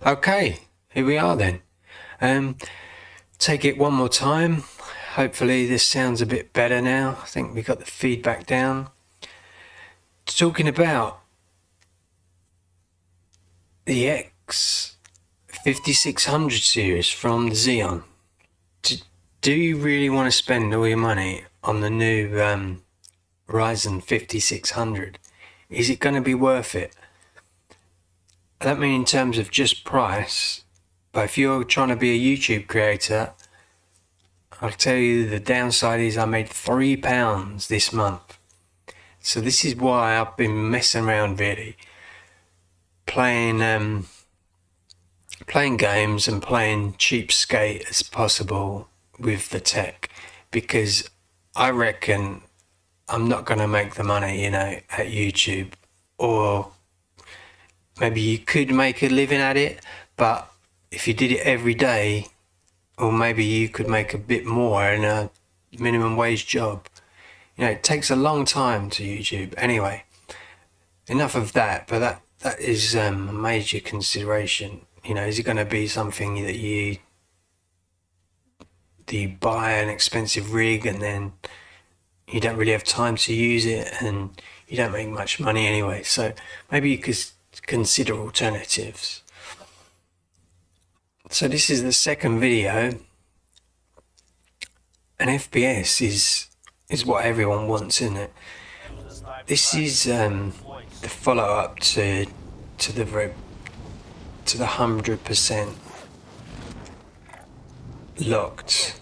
Okay, here we are then. Take it one more time. Hopefully this sounds a bit better now. I think we got the feedback down. Talking about the X5600 series from the Xeon. Do you really want to spend all your money on the new Ryzen 5600? Is it going to be worth it? I don't mean in terms of just price, but if you're trying to be a YouTube creator, I'll tell you the downside is I made £3 this month. So this is why I've been messing around really, playing games and playing cheapskate as possible with the tech, because I reckon I'm not going to make the money, at YouTube, or maybe you could make a living at it, but if you did it every day, or maybe you could make a bit more in a minimum wage job. It takes a long time to YouTube. Anyway, enough of that, but that is a major consideration. Is it going to be something that you buy an expensive rig and then you don't really have time to use it and you don't make much money anyway? So maybe you could consider alternatives. So this is the second video, and FPS is what everyone wants, isn't it? This is the follow-up to the 100% locked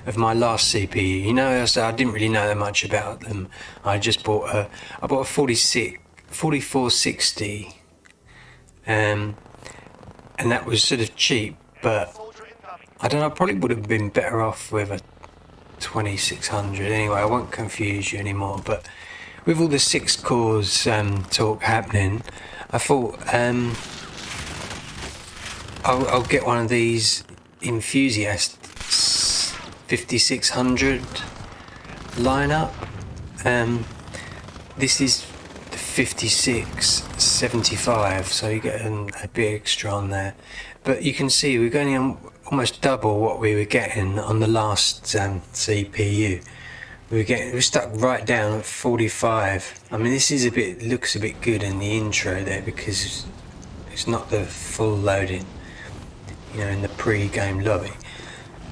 of my last CPU. I didn't really know that much about them. I just bought a 4460, and that was sort of cheap, but I don't know, I probably would have been better off with a 2600. Anyway, I won't confuse you anymore, but with all the 6 cores talk happening, I thought I'll get one of these enthusiast 5600 lineup. This is the 5675, so you get a bit extra on there, but you can see we're going almost double what we were getting on the last CPU. We're stuck right down at 45. I mean, this is looks a bit good in the intro there because it's not the full loading, in the pre-game lobby.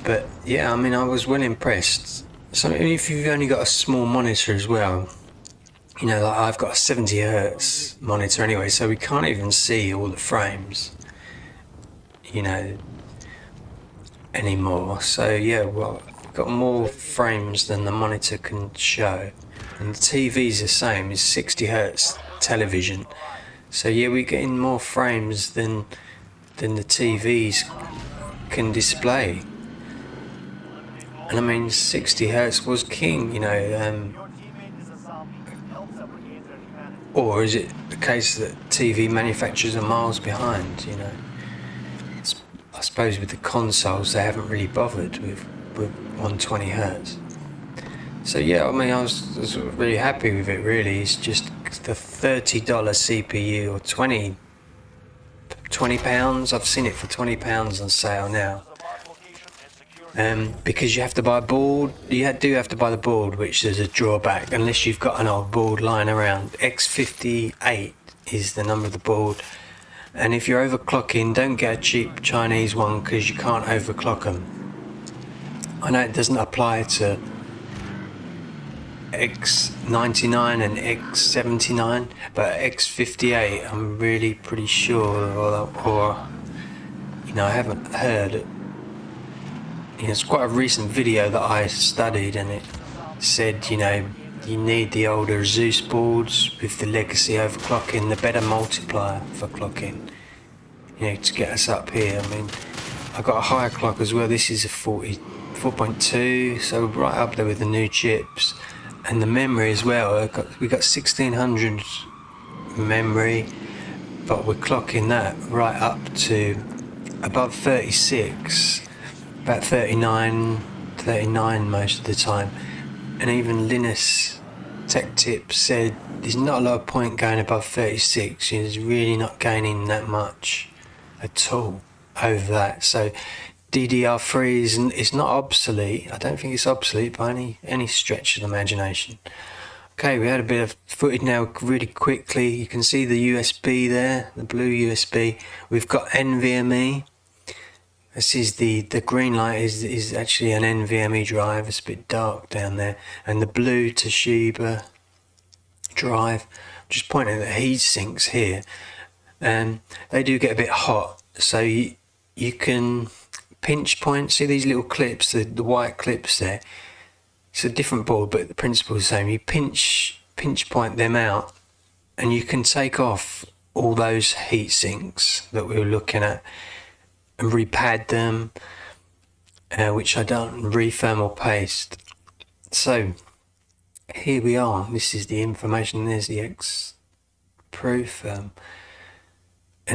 But yeah, I mean, I was well impressed. So if you've only got a small monitor as well, like I've got a 70 Hz monitor anyway, so we can't even see all the frames, anymore. So yeah, well, we've got more frames than the monitor can show, and the TV's the same. It's 60 Hz television, so yeah, we're getting more frames than the TVs can display. And I mean, 60 Hz was king, or is it the case that TV manufacturers are miles behind? I suppose with the consoles they haven't really bothered with 120 Hz. So yeah, I mean, I was really happy with it. Really, it's just the $30 CPU or 20 pounds. I've seen it for £20 on sale now. Because you have to buy a board. You do have to buy the board, which is a drawback unless you've got an old board lying around. X58 is the number of the board. And if you're overclocking, don't get a cheap Chinese one because you can't overclock them. I know it doesn't apply to X99 and X79, but X58 I'm really pretty sure, or I haven't heard. It's quite a recent video that I studied, and it said, you need the older Zeus boards with the legacy overclocking, the better multiplier for clocking, to get us up here. I mean, I got a higher clock as well. This is a 4.2, so right up there with the new chips, and the memory as well. We got 1600 memory, but we're clocking that right up to above 36. About 39 most of the time. And even Linus Tech Tips said there's not a lot of point going above 36. It's really not gaining that much at all over that. So DDR3 is not obsolete. I don't think it's obsolete by any stretch of the imagination. Okay, we had a bit of footage now really quickly. You can see the USB there, the blue USB. We've got NVMe. This is the green light is actually an NVMe drive. It's a bit dark down there. And the blue Toshiba drive. Just pointing at the heat sinks here. And they do get a bit hot. So you can pinch point. See these little clips, the white clips there. It's a different board, but the principle is the same. You pinch point them out, and you can take off all those heat sinks that we were looking at and repad them, which I done, re-thermal paste. So here we are. This is the information. There's the X proof, and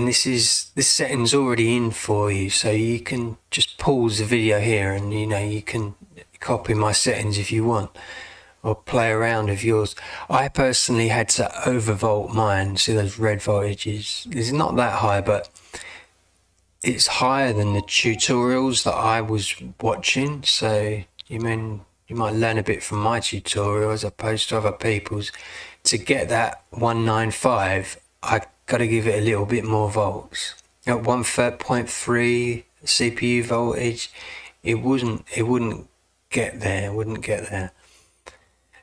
this setting's already in for you, so you can just pause the video here, and you can copy my settings if you want, or play around with yours. I personally had to overvolt mine. See those red voltages? It's not that high, but it's higher than the tutorials that I was watching. So you might learn a bit from my tutorial as opposed to other people's. To get that 195, I got to give it a little bit more volts. At 1.3 CPU voltage, it wouldn't get there.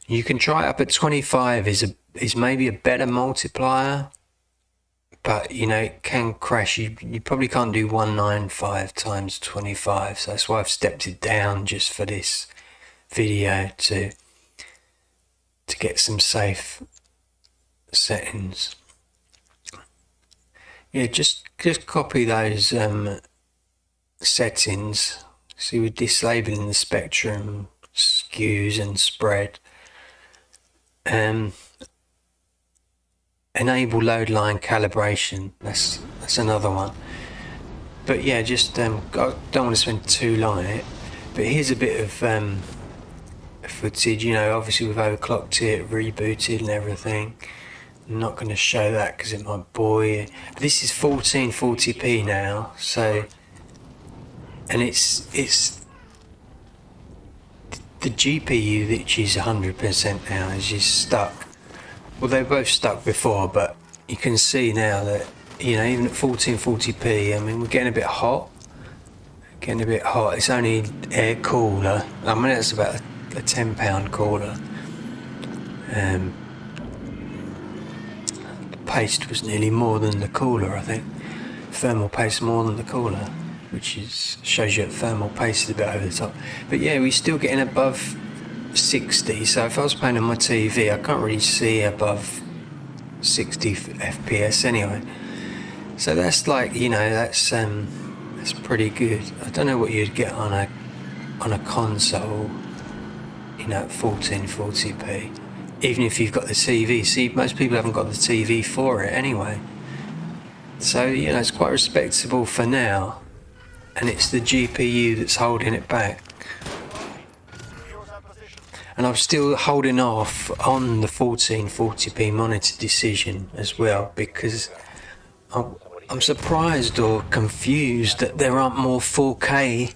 You can try it up at 25 is maybe a better multiplier, but it can crash. You probably can't do 195 times 25, so that's why I've stepped it down just for this video to get some safe settings. Yeah, just copy those settings. See, we're disabling the spectrum, skews and spread. Enable load line calibration. That's another one. But yeah, just I don't want to spend too long on it. But here's a bit of footage. Obviously we've overclocked it, rebooted and everything. I'm not going to show that because it might bore you. But this is 1440p now, so. And it's the GPU, which is 100% now, is just stuck. Well, they were both stuck before, but you can see now that even at 1440p, I mean, we're getting a bit hot. It's only air cooler. I mean, it's about a £10 cooler. The paste was nearly more than the cooler, I think. Thermal paste more than the cooler, which shows you that thermal paste is a bit over the top. But yeah, we're still getting above 60, so if I was playing on my TV, I can't really see above 60 FPS anyway. So that's that's pretty good. I don't know what you'd get on a console, at 1440p, even if you've got the TV. See, most people haven't got the TV for it anyway. So it's quite respectable for now. And it's the GPU that's holding it back. And I'm still holding off on the 1440p monitor decision as well, because I'm surprised or confused that there aren't more 4K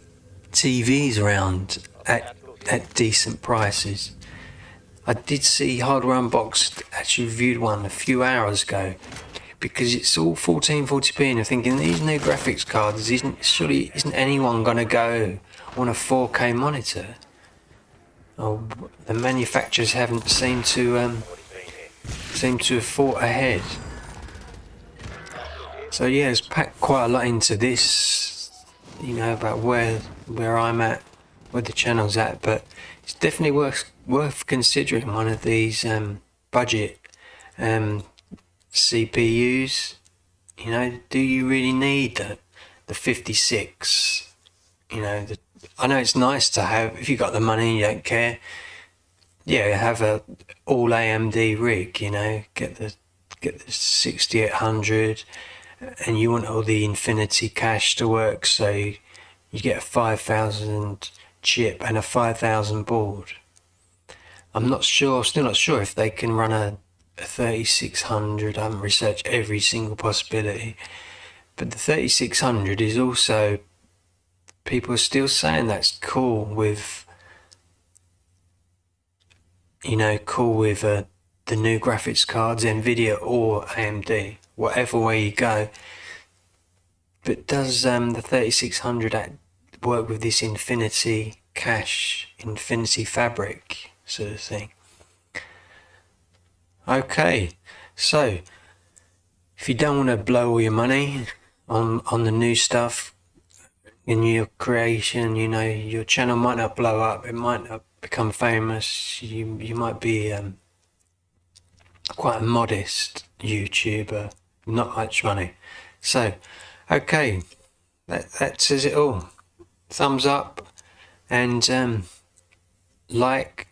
TVs around at decent prices. I did see Hardware Unboxed actually reviewed one a few hours ago, because it's all 1440p, and I'm thinking these new graphics cards, isn't anyone gonna go on a 4K monitor? Oh, the manufacturers haven't seemed to have thought ahead. So yeah, it's packed quite a lot into this, about where I'm at, where the channel's at, but it's definitely worth considering one of these budget CPUs. Do you really need the 56? I know it's nice to have, if you got the money and you don't care. Yeah, have a all AMD rig. Get the 6800, and you want all the Infinity cache to work, so you get a 5000 chip and a 5000 board. Still not sure if they can run a 3600. I haven't researched every single possibility, But the 3600 is also, people are still saying that's cool with, you know, cool with the new graphics cards, Nvidia or AMD, whatever way you go. But does the 3600 work with this infinity cache, infinity fabric sort of thing? Okay, so if you don't want to blow all your money on the new stuff in your creation, you know, your channel might not blow up, it might not become famous, you might be quite a modest YouTuber, not much money. So, okay, that says it all. Thumbs up and like.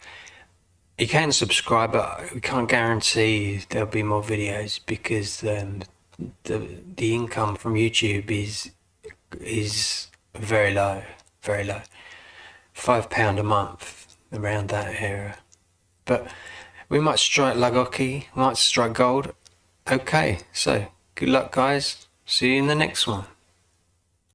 You can subscribe, but we can't guarantee there'll be more videos because the income from YouTube is very low, very low. £5 a month, around that area. But we might strike Lagoki, we might strike gold. Okay, so good luck guys. See you in the next one.